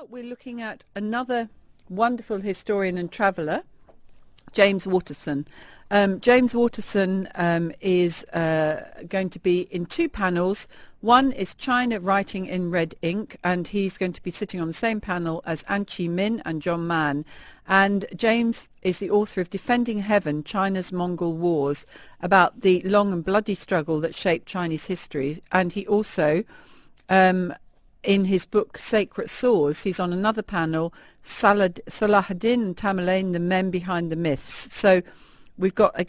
we're looking at another wonderful historian and traveller, James Waterson. James Waterson is going to be in two panels. One is China Writing in Red Ink, and he's going to be sitting on the same panel as An Chi Min and John Mann. And James is the author of Defending Heaven, China's Mongol Wars, about the long and bloody struggle that shaped Chinese history. And he also, in his book Sacred Swords, he's on another panel, Salahuddin and Tamerlane, the men behind the myths. So we've got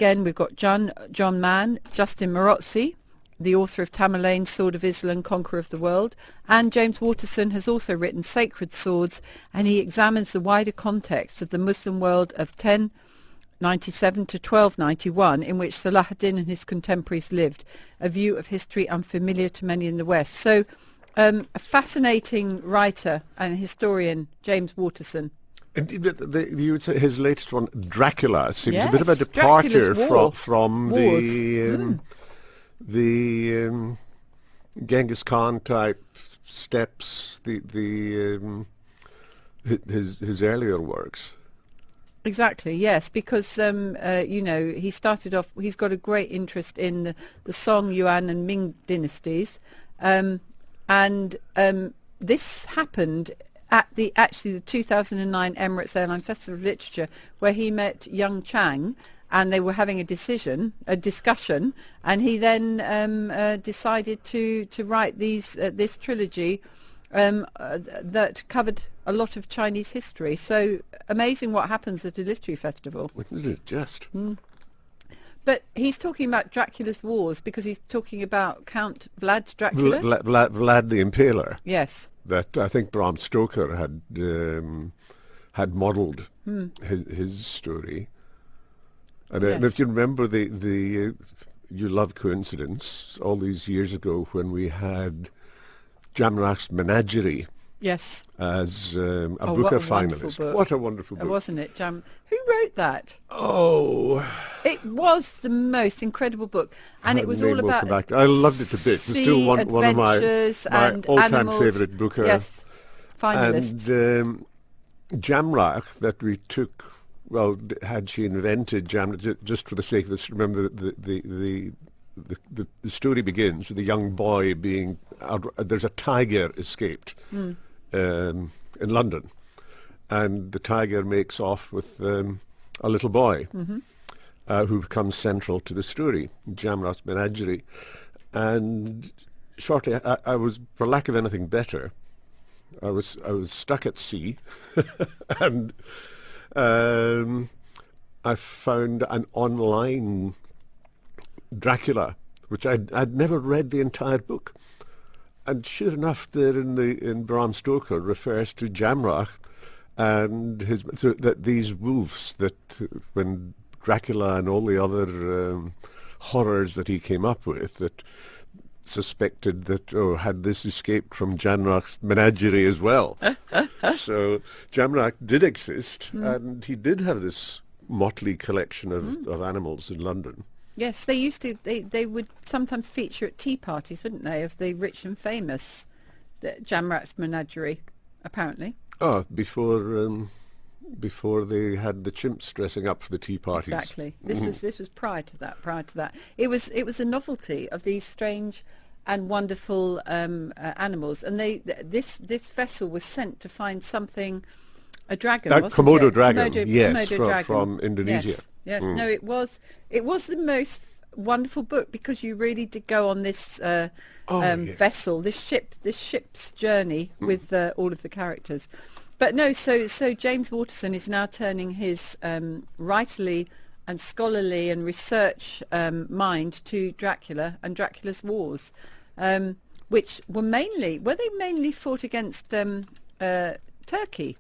John Mann, Justin Morozzi, the author of Tamerlane, Sword of Islam, Conqueror of the World, and James Waterson has also written Sacred Swords, and he examines the wider context of the Muslim world of 1097 to 1291, in which Salahuddin and his contemporaries lived, a view of history unfamiliar to many in the West. So a fascinating writer and historian, James Waterson. Indeed, you would say his latest one, Dracula, seems a bit of a Yes, departure Dracula's from the Genghis Khan type steps, his earlier works. Exactly, yes, because he started off. He's got a great interest in the Song, Yuan, and Ming dynasties, and this happened at the 2009 Emirates Airline Festival of Literature, where he met Young Chang, and they were having a discussion, and he then decided to write this trilogy that covered a lot of Chinese history. So amazing what happens at a literary festival. Isn't it just? But he's talking about Dracula's wars because he's talking about Count Vlad's Dracula. Vlad the Impaler. Yes. That I think Bram Stoker had modelled his story. And if you remember you love coincidence, all these years ago when we had Jamrach's Menagerie. Yes. As a Booker finalist. Book. What a wonderful book. Wasn't it, Who wrote that? Oh. It was the most incredible book. And it was all about... I loved it a bit. It was still one of my all-time favourite Booker. Yes, finalists. And Jamrach, that we took... Well, had she invented Jamrach, just for the sake of this, remember the story begins with a young boy being there's a tiger escaped in London, and the tiger makes off with a little boy who becomes central to the story, Jamrach's Menagerie. And shortly, I was, for lack of anything better, I was stuck at sea, and I found an online Dracula, which I'd never read the entire book, and sure enough, there in Bram Stoker refers to Jamrach and these wolves that when Dracula and all the other horrors that he came up with that suspected that had this escaped from Jamrach's Menagerie as well. So Jamrach did exist, and he did have this motley collection of animals in London. Yes, they used to. They would sometimes feature at tea parties, wouldn't they, of the rich and famous, the Jamrach's Menagerie, apparently. Oh, before they had the chimps dressing up for the tea parties. Exactly. This was prior to that. It was a novelty of these strange and wonderful animals, and this vessel was sent to find something. A dragon, wasn't Komodo it? dragon, Komodo dragon. From Indonesia. Yes. No, it was the most wonderful book because you really did go on this vessel, this ship's journey with all of the characters. But no, so James Waterson is now turning his writerly and scholarly and research mind to Dracula and Dracula's wars, which were they mainly fought against Turkey?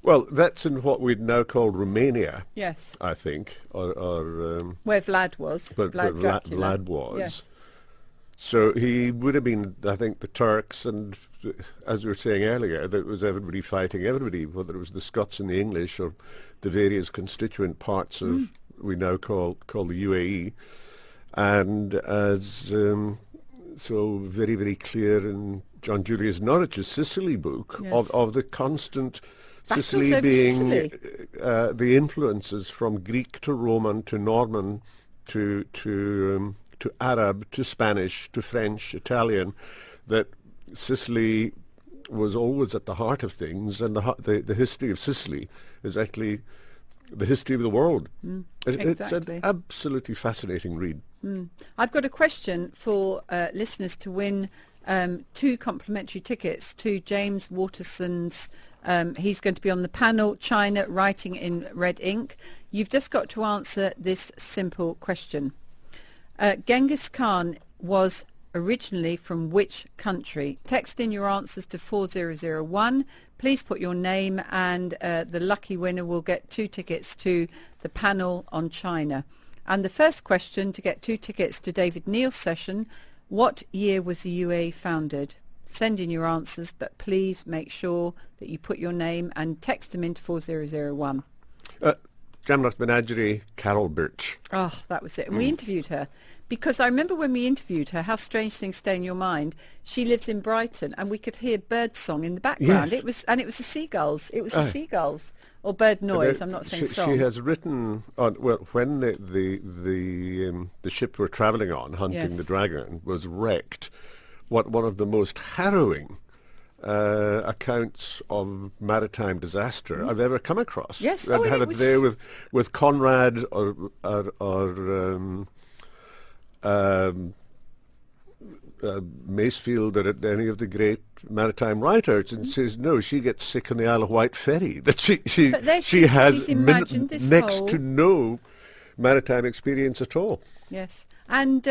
Well, that's in what we'd now call Romania. Yes, I think, or where Vlad was. Vlad was. Yes. So he would have been, I think, the Turks, and as we were saying earlier, that was everybody fighting everybody, whether it was the Scots and the English or the various constituent parts of we now call the UAE. And as so very, very clear in John Julius Norwich's Sicily book, Yes. of the constant Battles Sicily over being Sicily. the influences from Greek to Roman to Norman to Arab to Spanish to French, Italian, that Sicily was always at the heart of things, and the history of Sicily is actually the history of the world. It's exactly. an absolutely fascinating read. I've got a question for listeners to win 2 complimentary tickets to James Waterson's. He's going to be on the panel, China, Writing in Red Ink. You've just got to answer this simple question. Genghis Khan was originally from which country? Text in your answers to 4001. Please put your name, and the lucky winner will get 2 tickets to the panel on China. And the first question to get 2 tickets to David Neal's session: what year was the UAE founded? Send in your answers, but please make sure that you put your name and text them into 4001. Jamrat Menagerie, Carol Birch. Oh, that was it. And we interviewed her, because I remember when we interviewed her, how strange things stay in your mind. She lives in Brighton, and we could hear bird song in the background. Yes. It was the seagulls. It was the seagulls, or bird noise. I'm not saying song. She has written on, well, when the ship we're travelling on, hunting Yes. the dragon, was wrecked. One of the most harrowing accounts of maritime disaster I've ever come across. Yes. I've Oh, had it it was there with Conrad or Macefield or any of the great maritime writers, and says no, she gets sick on the Isle of Wight ferry. That But there she she's has imagined this next whole- to no maritime experience at all. Yes, and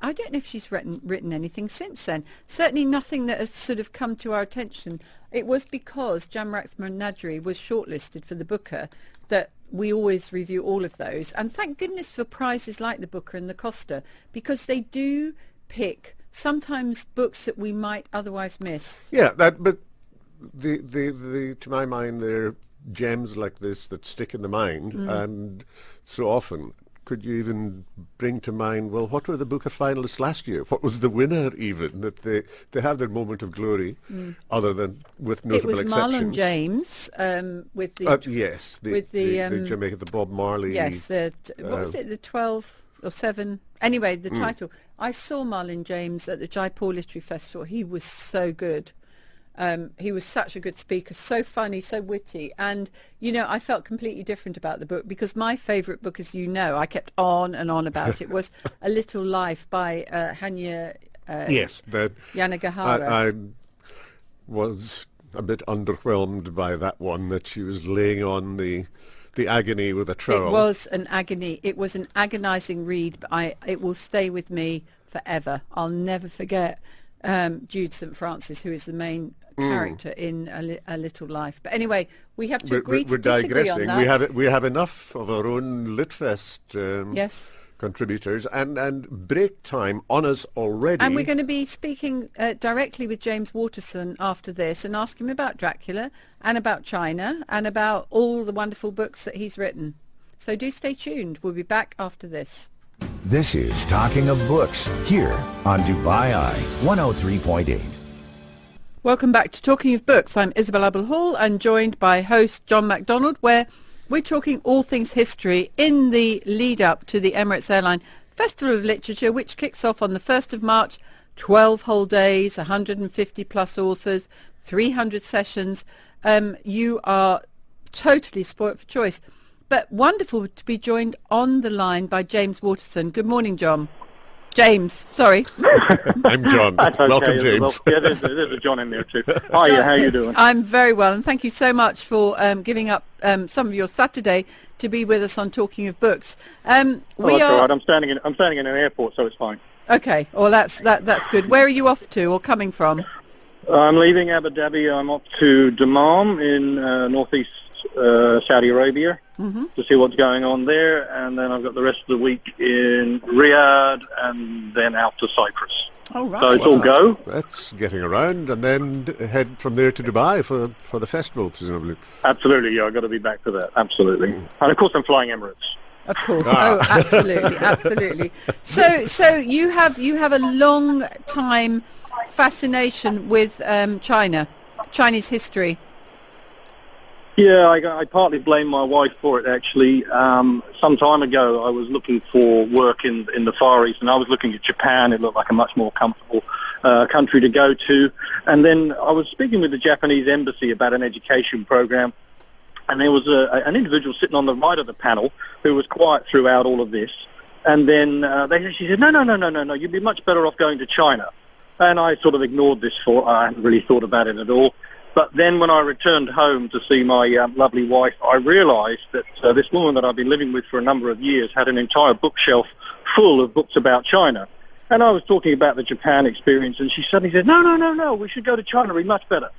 I don't know if she's written anything since then. Certainly nothing that has sort of come to our attention. It was because Jamrat's Menagerie was shortlisted for the Booker that we always review all of those. And thank goodness for prizes like the Booker and the Costa, because they do pick sometimes books that we might otherwise miss. Yeah, but the to my mind, they're gems like this that stick in the mind, and so often. Could you even bring to mind, well, what were the Booker finalists last year? What was the winner even? That they have their moment of glory, other than with notable It was exceptions. Marlon James with the Yes, with the Jamaica, the Bob Marley. yes, what was it, the 12 or 7? Anyway, the title. I saw Marlon James at the Jaipur Literary Festival. He was so good. He was such a good speaker, so funny, so witty. And, you know, I felt completely different about the book, because my favourite book, as you know, I kept on and on about it, was A Little Life by Hanya Yes, that Yanagihara. I was a bit underwhelmed by that one, that she was laying on the agony with a trowel. It was an agony. It was an agonising read, but it will stay with me forever. I'll never forget Jude St. Francis, who is the main character in A Little Life. But anyway, we have to agree to disagree on that. We have enough of our own Litfest Yes. contributors, and break time on us already. And we're going to be speaking directly with James Waterson after this, and ask him about Dracula and about China and about all the wonderful books that he's written. So do stay tuned. We'll be back after this. This is Talking of Books here on Dubai Eye 103.8. Welcome back to Talking of Books. I'm Isabel Abel-Hall and joined by host John MacDonald, where we're talking all things history in the lead up to the Emirates Airline Festival of Literature, which kicks off on the 1st of March, 12 whole days, 150 plus authors, 300 sessions. You are totally spoilt for choice. But wonderful to be joined on the line by James Waterson. Good morning, John. James, sorry. I'm John. That's okay, Welcome, Isabel. James. Yeah, there's a John in there too. Hiya, how you doing? I'm very well, and thank you so much for giving up some of your Saturday to be with us on Talking of Books. That's all right. I'm standing in an airport, so it's fine. Okay, well that's good. Where are you off to or coming from? I'm leaving Abu Dhabi. I'm off to Dammam in northeast Saudi Arabia to see what's going on there, and then I've got the rest of the week in Riyadh, and then out to Cyprus. Oh, right. So it's all go. That's getting around, and then head from there to Dubai for the festival, presumably. Absolutely, yeah. I've got to be back for that. Absolutely, and of course I'm flying Emirates. Of course. Oh, absolutely, absolutely. So you have a long time fascination with Chinese history. Yeah, I partly blame my wife for it, actually. Some time ago, I was looking for work in the Far East, and I was looking at Japan. It looked like a much more comfortable country to go to. And then I was speaking with the Japanese embassy about an education program, and there was an individual sitting on the right of the panel who was quiet throughout all of this. And then she said, no, you'd be much better off going to China. And I sort of ignored this I hadn't really thought about it at all. But then when I returned home to see my lovely wife, I realized that this woman that I've been living with for a number of years had an entire bookshelf full of books about China. And I was talking about the Japan experience, and she suddenly said, no, we should go to China, it'd be much better.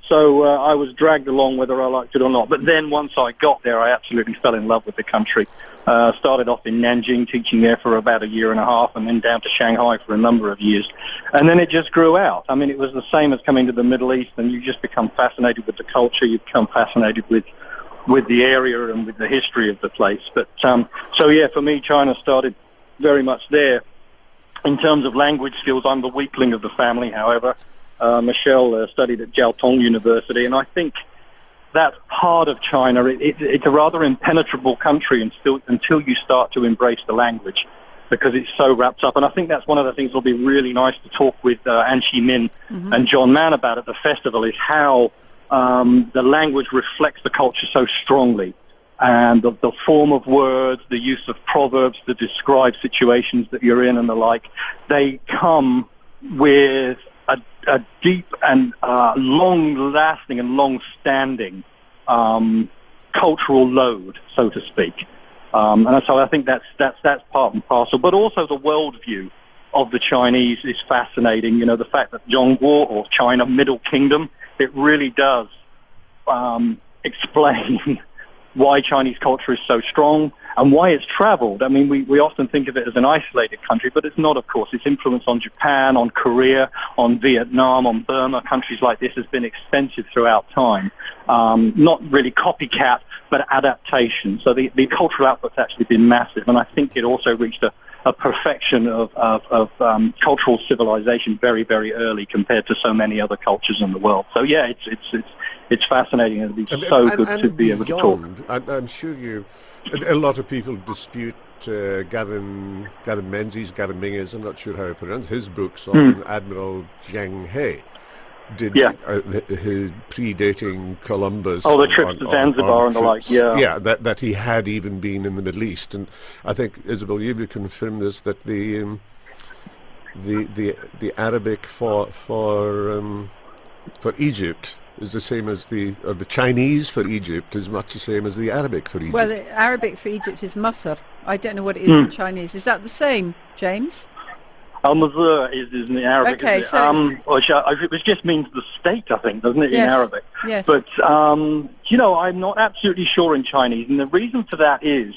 So I was dragged along whether I liked it or not. But then once I got there, I absolutely fell in love with the country. Started off in Nanjing, teaching there for about a year and a half, and then down to Shanghai for a number of years. And then it just grew out. I mean, it was the same as coming to the Middle East, and you just become fascinated with the culture. You become fascinated with the area and with the history of the place. But so yeah, for me, China started very much there. In terms of language skills, I'm the weakling of the family, however. Michelle studied at Jiao Tong University, and I think that's part of China. It's a rather impenetrable country until you start to embrace the language, because it's so wrapped up. And I think that's one of the things that'll be really nice to talk with An Chi Min and John Mann about at the festival, is how the language reflects the culture so strongly. And the form of words, the use of proverbs to describe situations that you're in and the like, they come with a deep and long-lasting and long-standing cultural load, so to speak. And so I think that's part and parcel. But also the worldview of the Chinese is fascinating. You know, the fact that Zhongguo, or China, Middle Kingdom, it really does explain why Chinese culture is so strong and why it's traveled. I mean, we often think of it as an isolated country, but it's not, of course. Its influence on Japan, on Korea, on Vietnam, on Burma, countries like this, has been extensive throughout time. Not really copycat, but adaptation. So the cultural output's actually been massive, and I think it also reached a perfection of cultural civilization very, very early compared to so many other cultures in the world. So yeah, it's fascinating, and it'd be so good to be able to talk. I'm sure a lot of people dispute Gavin Menzies, I'm not sure how I pronounce his books on Admiral Zheng He. His predating Columbus. Oh, the trips to Zanzibar and the like, yeah. Yeah, that he had even been in the Middle East. And I think, Isabel, you would confirm this, that the Arabic for Egypt is the same as the Chinese for Egypt is much the same as the Arabic for Egypt. Well, the Arabic for Egypt is Masr. I don't know what it is in Chinese. Is that the same, James? Al-Mazur is in the Arabic. Okay, so it just means the state, I think, doesn't it, in Arabic? Yes. But, I'm not absolutely sure in Chinese, and the reason for that is,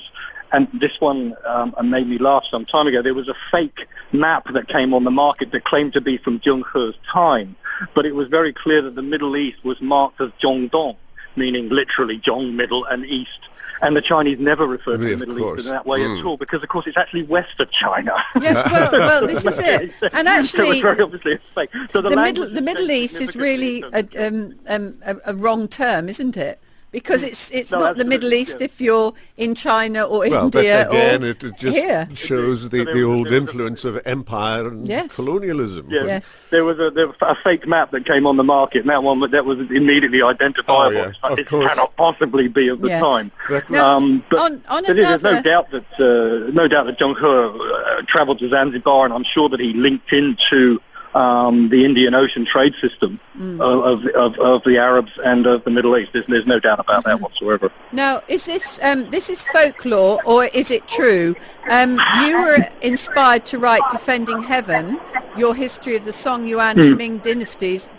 and this one made me laugh some time ago, there was a fake map that came on the market that claimed to be from Zheng He's time, but it was very clear that the Middle East was marked as Zhongdong, meaning literally Zhong, Middle, and East. And the Chinese never refer to the Middle East in that way at all, because, of course, it's actually west of China. Yes, well, this is it. And actually, so very obviously it's fake. So the Middle East is really a wrong term, isn't it? Because it's not the Middle East if you're in China or India again, or it just here. Shows the old influence of empire and colonialism. Yes. There was a fake map that came on the market, and that was immediately identifiable. It cannot possibly be of the time. But there's no doubt that Zheng He travelled to Zanzibar, and I'm sure that he linked into the Indian Ocean trade system of the Arabs and of the Middle East. There's no doubt about that whatsoever. Now, is this is folklore, or is it true? You were inspired to write Defending Heaven, your history of the Song, Yuan and Ming dynasties,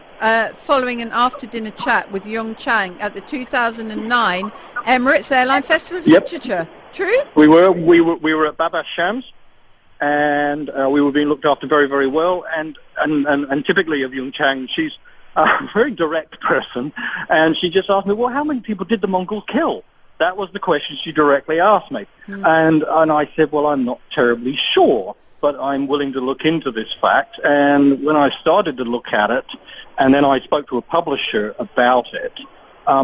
following an after-dinner chat with Yong Chang at the 2009 Emirates Airline Festival of Literature. True? We were at Baba Shams, and we were being looked after very, very well. And typically of Yong Chang, she's a very direct person, and she just asked me, well, how many people did the Mongols kill? That was the question she directly asked me. And I said, well, I'm not terribly sure, but I'm willing to look into this fact. And when I started to look at it, and then I spoke to a publisher about it,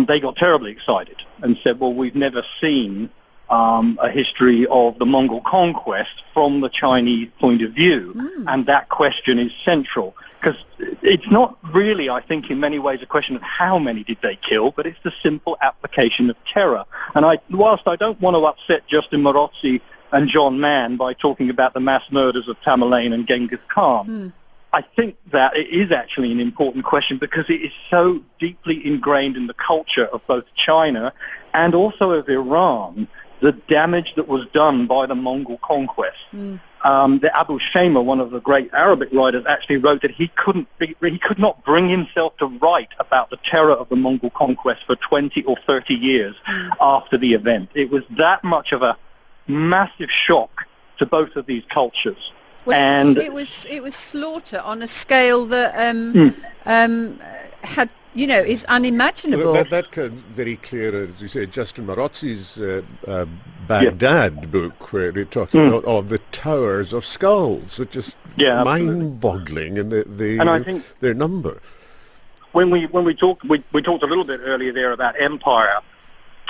they got terribly excited and said, well, we've never seen a history of the Mongol conquest from the Chinese point of view. And that question is central, because it's not really, I think, in many ways a question of how many did they kill, but it's the simple application of terror. And whilst I don't want to upset Justin Morozzi and John Mann by talking about the mass murders of Tamerlane and Genghis Khan, I think that it is actually an important question because it is so deeply ingrained in the culture of both China and also of Iran, the damage that was done by the Mongol conquest. The Abu Shama, one of the great Arabic writers, actually wrote that he could not bring himself to write about the terror of the Mongol conquest for 20 or 30 years after the event. It was that much of a massive shock to both of these cultures. Well, and it was slaughter on a scale that had, is unimaginable. Well, that comes very clear, as you say, Justin Morozzi's Baghdad book, where he talks of the towers of skulls. It's just mind-boggling in and I think their number. When we talked a little bit earlier there about empire.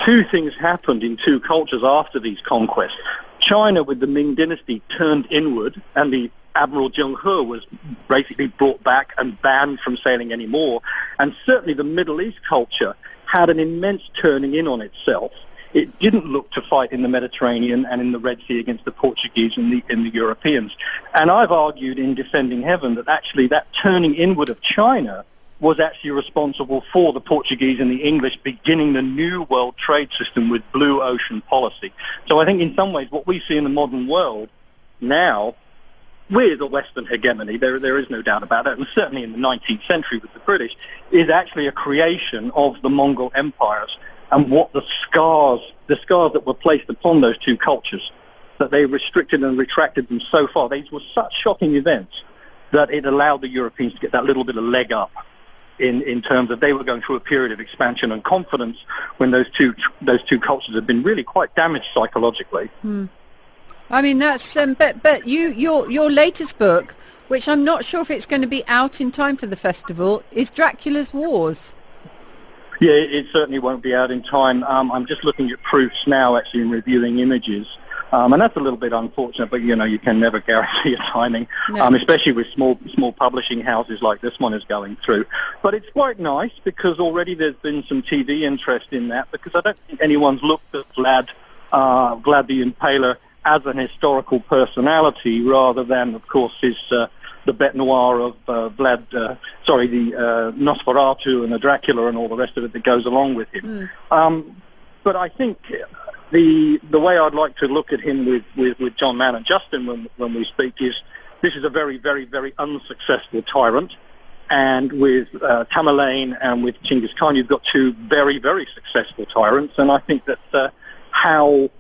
Two things happened in two cultures after these conquests. China, with the Ming dynasty, turned inward, and the Admiral Zheng He was basically brought back and banned from sailing anymore. And certainly the Middle East culture had an immense turning in on itself. It didn't look to fight in the Mediterranean and in the Red Sea against the Portuguese and the Europeans. And I've argued in Defending Heaven that actually that turning inward of China was actually responsible for the Portuguese and the English beginning the new world trade system with blue ocean policy. So I think in some ways what we see in the modern world now, with a Western hegemony, there is no doubt about that, and certainly in the 19th century with the British, is actually a creation of the Mongol empires and what the scars that were placed upon those two cultures, that they restricted and retracted them so far. These were such shocking events that it allowed the Europeans to get that little bit of leg up in terms of they were going through a period of expansion and confidence when those two cultures had been really quite damaged psychologically. I mean, that's but your latest book, which I'm not sure if it's going to be out in time for the festival, is Dracula's Wars. Yeah, it certainly won't be out in time. I'm just looking at proofs now, actually, and reviewing images. And that's a little bit unfortunate, but, you can never guarantee a timing, especially with small publishing houses like this one is going through. But it's quite nice because already there's been some TV interest in that, because I don't think anyone's looked at Vlad the Impaler as an historical personality rather than, of course, his the bête noire of the Nosferatu and the Dracula and all the rest of it that goes along with him. But I think the way I'd like to look at him with John Mann and Justin when we speak is this is a very, very, very unsuccessful tyrant. And with Tamerlane and with Genghis Khan, you've got two very, very successful tyrants. And I think that how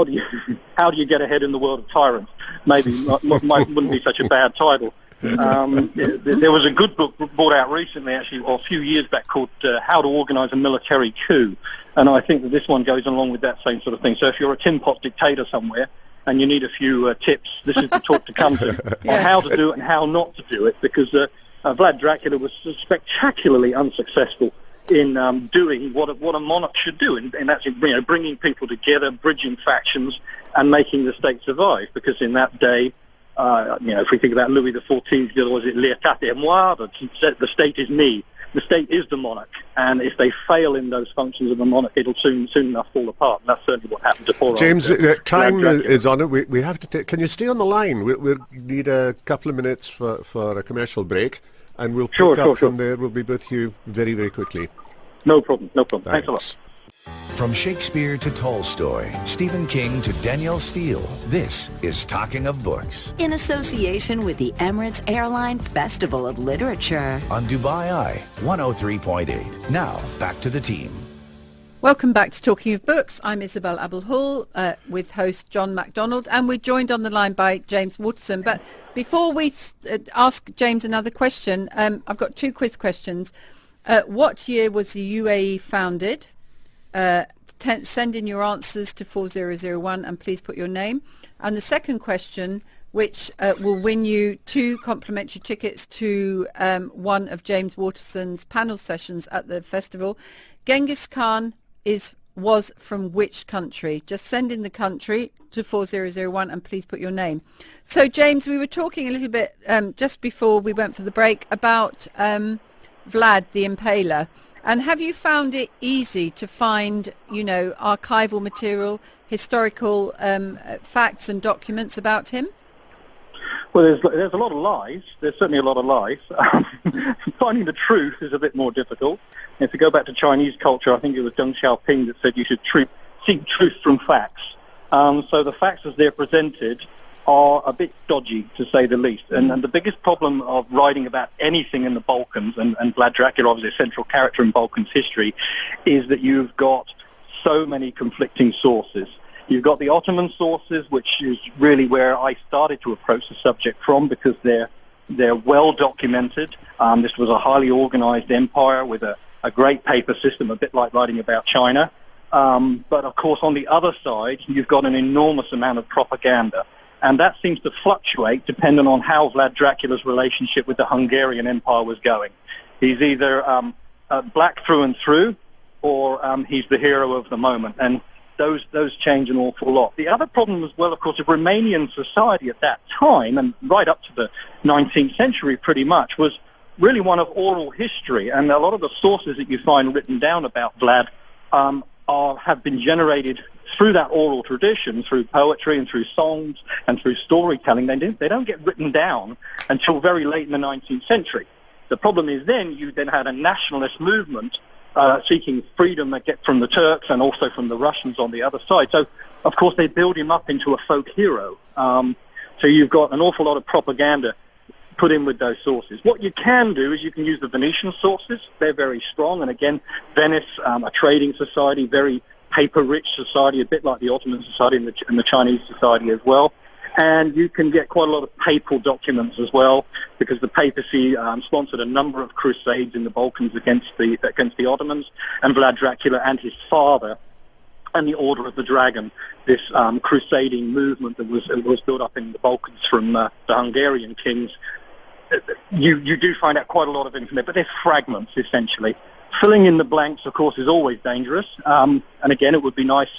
do you get ahead in the world of tyrants? Maybe wouldn't be such a bad title. There was a good book brought out recently, actually, or a few years back, called How to Organize a Military Coup. And I think that this one goes along with that same sort of thing. So if you're a tin pot dictator somewhere and you need a few tips, this is the talk to come to on how to do it and how not to do it, because Vlad Dracula was spectacularly unsuccessful in doing what a monarch should do, and that's bringing people together, bridging factions, and making the state survive. Because in that day, if we think about Louis XIV, was it l'état est moi? The state is me. The state is the monarch, and if they fail in those functions of the monarch, it'll soon enough fall apart. And that's certainly what happened to poor James, time is on it. We have to take. Can you stay on the line? We'll need a couple of minutes for a commercial break, and we'll pick up from there. We'll be with you very, very quickly. No problem. Thanks a lot. From Shakespeare to Tolstoy, Stephen King to Danielle Steele, this is Talking of Books. In association with the Emirates Airline Festival of Literature. On Dubai Eye, 103.8. Now, back to the team. Welcome back to Talking of Books. I'm Isabel Abel-Hall with host John MacDonald, and we're joined on the line by James Waterson. But before we ask James another question, I've got two quiz questions. What year was the UAE founded? send in your answers to 4001 and please put your name. And the second question, which will win you 2 complimentary tickets to one of James Waterson's panel sessions at the festival. Genghis Khan was from which country? Just send in the country to 4001 and please put your name. So, James, we were talking a little bit just before we went for the break about Vlad the Impaler. And have you found it easy to find, archival material, historical facts and documents about him? Well, there's a lot of lies. There's certainly a lot of lies. Finding the truth is a bit more difficult. If you go back to Chinese culture, I think it was Deng Xiaoping that said you should seek truth from facts. So the facts as they're presented are a bit dodgy, to say the least. And the biggest problem of writing about anything in the Balkans, and Vlad Dracula, obviously a central character in Balkans history, is that you've got so many conflicting sources. You've got the Ottoman sources, which is really where I started to approach the subject from, because they're well documented. This was a highly organized empire with a great paper system, a bit like writing about China. But of course, on the other side, you've got an enormous amount of propaganda. And that seems to fluctuate depending on how Vlad Dracula's relationship with the Hungarian Empire was going. He's either black through and through, or he's the hero of the moment. And those change an awful lot. The other problem as well, of course, of Romanian society at that time, and right up to the 19th century pretty much, was really one of oral history. And a lot of the sources that you find written down about Vlad have been generated through that oral tradition, through poetry and through songs and through storytelling. They don't get written down until very late in the 19th century. The problem is you then had a nationalist movement seeking freedom from the Turks and also from the Russians on the other side. So, of course, they build him up into a folk hero. So you've got an awful lot of propaganda put in with those sources. What you can do is you can use the Venetian sources. They're very strong. And again, Venice, a trading society, very paper-rich society, a bit like the Ottoman society and the Chinese society as well. And you can get quite a lot of papal documents as well, because the papacy sponsored a number of crusades in the Balkans against the Ottomans, and Vlad Dracula and his father and the Order of the Dragon, this crusading movement that was built up in the Balkans from the Hungarian kings. You do find out quite a lot of information, but they're fragments, essentially. Filling in the blanks, of course, is always dangerous. And again, it would be nice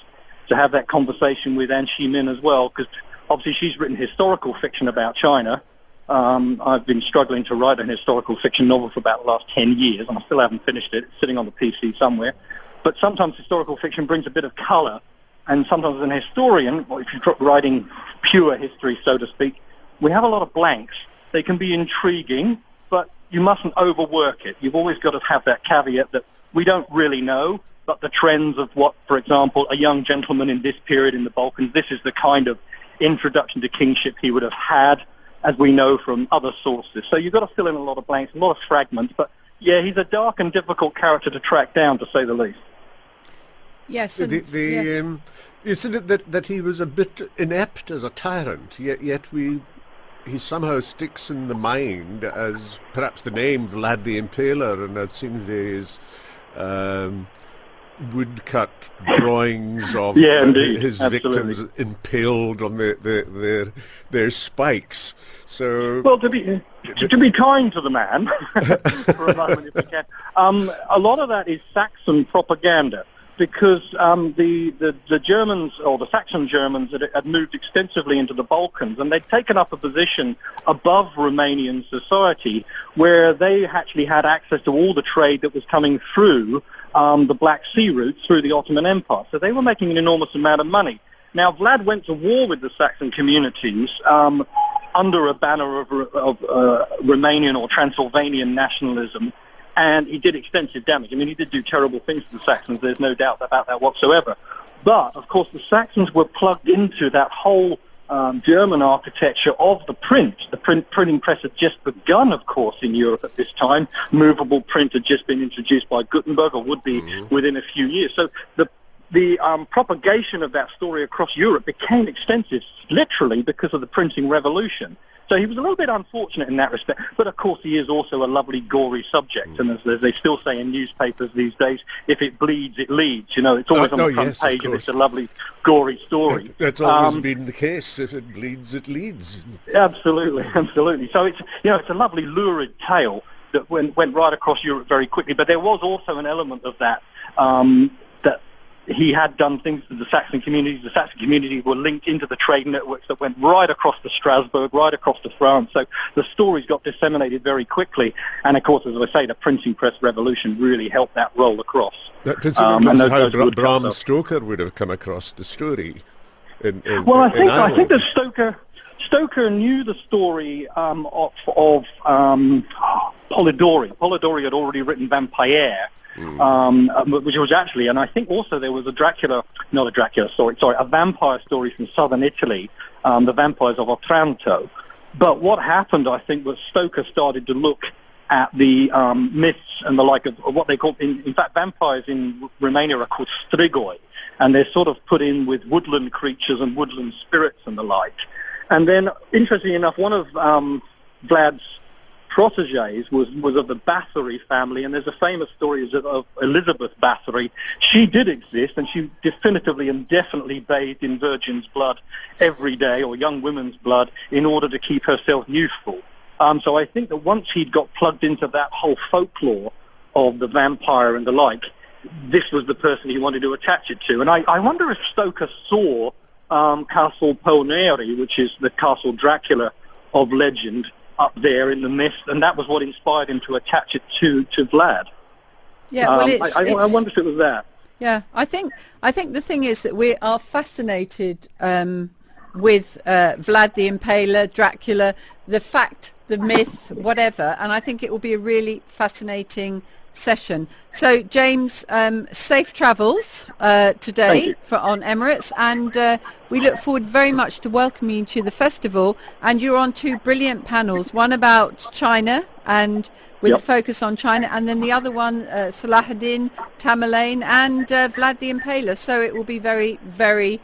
to have that conversation with Anne Min as well, because obviously she's written historical fiction about China. I've been struggling to write an historical fiction novel for about the last 10 years, and I still haven't finished it. It's sitting on the PC somewhere. But sometimes historical fiction brings a bit of colour, and sometimes as an historian, or if you're writing pure history, so to speak, we have a lot of blanks. They can be intriguing, but you mustn't overwork it. You've always got to have that caveat that we don't really know, but the trends of what, for example, a young gentleman in this period in the Balkans, this is the kind of introduction to kingship he would have had, as we know from other sources. So you've got to fill in a lot of blanks, a lot of fragments, but yeah, he's a dark and difficult character to track down, to say the least. Yes. Isn't it that he was a bit inept as a tyrant, yet he somehow sticks in the mind as perhaps the name Vlad the Impaler, and I've seen various woodcut drawings of his victims impaled on their spikes. So, well, to be kind to the man for a moment, if we can, a lot of that is Saxon propaganda, because the Germans, or the Saxon Germans, had moved extensively into the Balkans, and they'd taken up a position above Romanian society where they actually had access to all the trade that was coming through the Black Sea routes through the Ottoman Empire. So they were making an enormous amount of money. Now, Vlad went to war with the Saxon communities under a banner of Romanian or Transylvanian nationalism, and he did extensive damage. I mean, he did do terrible things to the Saxons, there's no doubt about that whatsoever. But, of course, the Saxons were plugged into that whole German architecture of the print. The printing press had just begun, of course, in Europe at this time. Movable print had just been introduced by Gutenberg, or would be within a few years. So the propagation of that story across Europe became extensive, literally, because of the printing revolution. So he was a little bit unfortunate in that respect. But, of course, he is also a lovely, gory subject. And as they still say in newspapers these days, if it bleeds, it leads. You know, it's always on the front page and it's a lovely, gory story. That's always been the case. If it bleeds, it leads. Absolutely, absolutely. So it's, you know, it's a lovely, lurid tale that went right across Europe very quickly. But there was also an element of that, that he had done things to the Saxon communities. The Saxon communities were linked into the trade networks that went right across to Strasbourg, right across to France. So the stories got disseminated very quickly. And, of course, as I say, the printing press revolution really helped that roll across. Considering how Bram Stoker would have come across the story I think that Stoker knew the story of Polidori. Polidori had already written Vampire, which was actually, and I think also there was a vampire story from southern Italy, the vampires of Otranto. But what happened, I think, was Stoker started to look at the myths and the like of what they call, in fact, vampires in Romania are called strigoi, and they're sort of put in with woodland creatures and woodland spirits and the like. And then, interestingly enough, one of Vlad's protégés was of the Bathory family, and there's a famous story of Elizabeth Bathory. She did exist, and she definitively and definitely bathed in virgin's blood every day, or young women's blood, in order to keep herself youthful. So I think that once he'd got plugged into that whole folklore of the vampire and the like, this was the person he wanted to attach it to. And I wonder if Stoker saw Castle Polneri, which is the Castle Dracula of legend, up there in the mist, and that was what inspired him to attach it to Vlad. Yeah, well, I wonder if it was that. Yeah, I think the thing is that we are fascinated with Vlad the Impaler, Dracula, the fact, the myth, whatever, and I think it will be a really fascinating session. So, James, safe travels today on Emirates, and we look forward very much to welcoming you to the festival. And you're on two brilliant panels, one about China and with a focus on China, and then the other one, Salahuddin, Tamerlane, and Vlad the Impaler. So it will be very, very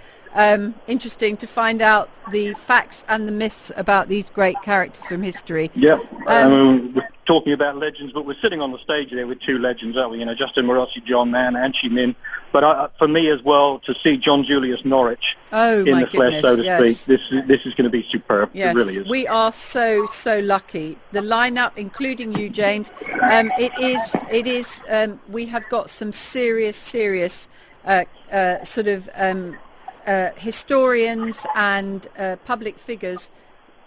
interesting to find out the facts and the myths about these great characters from history. Yeah, we're talking about legends, but we're sitting on the stage there with two legends, aren't we? You know, Justin Morossi, John Mann, and Chi Min. But for me as well, to see John Julius Norwich in the flesh, so to speak, this is going to be superb. Yes, it really is. We are so lucky. The lineup, including you, James, it is. We have got some serious sort of historians and public figures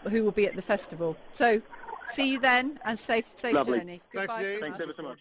who will be at the festival. So see you then, and safe journey. Goodbye. Thanks ever so much.